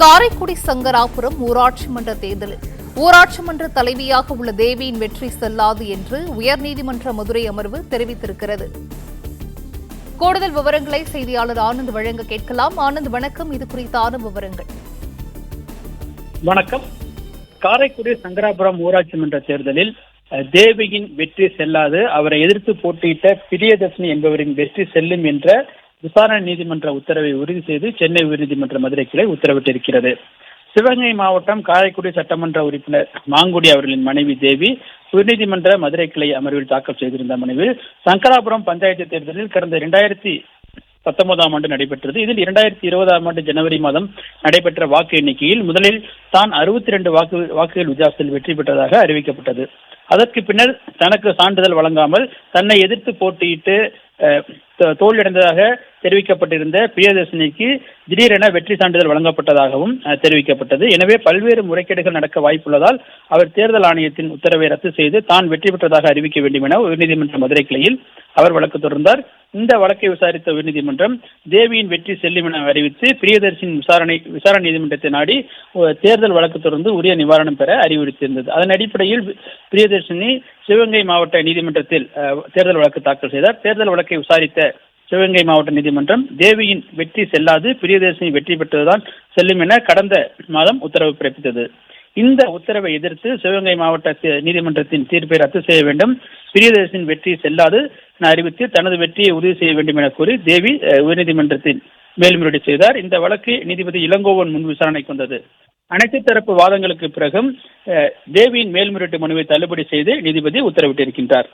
காரைக்குடி சங்கராபுரம் ஊராட்சி மன்ற தேர்தலில் ஊராட்சி மன்ற தலைவியாக உள்ள தேவியின் வெற்றி செல்லாது என்று உயர்நீதிமன்ற மதுரை அமர்வு தெரிவித்திருக்கிறது. கூடுதல் விவரங்களை செய்தியாளர் ஆனந்த் வழங்க கேட்கலாம். ஆனந்த், வணக்கம். இது குறித்தான விவரங்கள். வணக்கம். காரைக்குடி சங்கராபுரம் ஊராட்சி மன்ற தேர்தலில் தேவியின் வெற்றி செல்லாது, அவரை எதிர்த்து போட்டியிட்ட பிரியதர்ஷினி என்பவரின் வெற்றி செல்லும் என்ற விசாரணை நீதிமன்ற உத்தரவை உறுதி செய்து சென்னை உயர்நீதிமன்ற மதுரை கிளை உத்தரவிட்டிருக்கிறது. சிவகங்கை மாவட்டம் காரைக்குடி சட்டமன்ற உறுப்பினர் மாங்குடி அவர்களின் மனைவி தேவி உயர்நீதிமன்ற மதுரை கிளை அமர்வில் தாக்கல் செய்திருந்த மனுவில் சங்கராபுரம் பஞ்சாயத்து தேர்தலில் கடந்த 2019 ஆண்டு நடைபெற்றது. இதில் 2020 ஆண்டு ஜனவரி மாதம் நடைபெற்ற வாக்கு எண்ணிக்கையில் முதலில் தான் 62 வாக்குகள் வித்தியாசத்தில் வெற்றி பெற்றதாக அறிவிக்கப்பட்டது. அதற்கு பின்னர் தனக்கு சான்றிதழ் வழங்காமல் தன்னை எதிர்த்து போட்டியிட்டு தோல்வியடைந்ததாக தெரிவிக்கப்பட்டிருந்த பிரியதர்ஷினிக்கு திடீரென வெற்றி சான்றிதழ் வழங்கப்பட்டதாகவும் தெரிவிக்கப்பட்டது. எனவே பல்வேறு முறைகேடுகள் நடக்க வாய்ப்புள்ளதால் அவர் தேர்தல் ஆணையத்தின் உத்தரவை ரத்து செய்து தான் வெற்றி பெற்றதாக அறிவிக்க வேண்டும் என உயர்நீதிமன்ற மதுரை கிளையில் அவர் வழக்கு தொடர்ந்தார். இந்த வழக்கை விசாரித்த உயர்நீதிமன்றம் தேவியின் வெற்றி செல்லும் என அறிவித்து பிரியதர்ஷின் விசாரணை நீதிமன்றத்தை நாடி தேர்தல் வழக்கு தொடர்ந்து உரிய நிவாரணம் பெற அறிவுறுத்தியிருந்தது. அதன் அடிப்படையில் பிரியதர்ஷினி சிவகங்கை மாவட்ட நீதிமன்றத்தில் தேர்தல் வழக்கு தாக்கல் செய்தார். தேர்தல் வழக்கை விசாரித்த சிவகங்கை மாவட்ட நீதிமன்றம் தேவியின் வெற்றி செல்லாது, பிரியதர்ஷினி வெற்றி பெற்றதுதான் செல்லும் என கடந்த மாதம் உத்தரவு பிறப்பித்தது. இந்த உத்தரவை எதிர்த்து சிவகங்கை மாவட்ட நீதிமன்றத்தின் தீர்ப்பை ரத்து செய்ய வேண்டும், பிரியதர்ஷின் வெற்றி செல்லாது என அறிவித்து தனது வெற்றியை உறுதி செய்ய வேண்டும் என கூறி தேவி உயர்நீதிமன்றத்தில் மேல்முறையீடு செய்தார். இந்த வழக்கு நீதிபதி இளங்கோவன் முன் விசாரணைக்கு வந்தது. அனைத்து தரப்பு வாதங்களுக்கு பிறகும் தேவியின் மேல்முறையீட்டு மனுவை தள்ளுபடி செய்து நீதிபதி உத்தரவிட்டிருக்கின்றார்.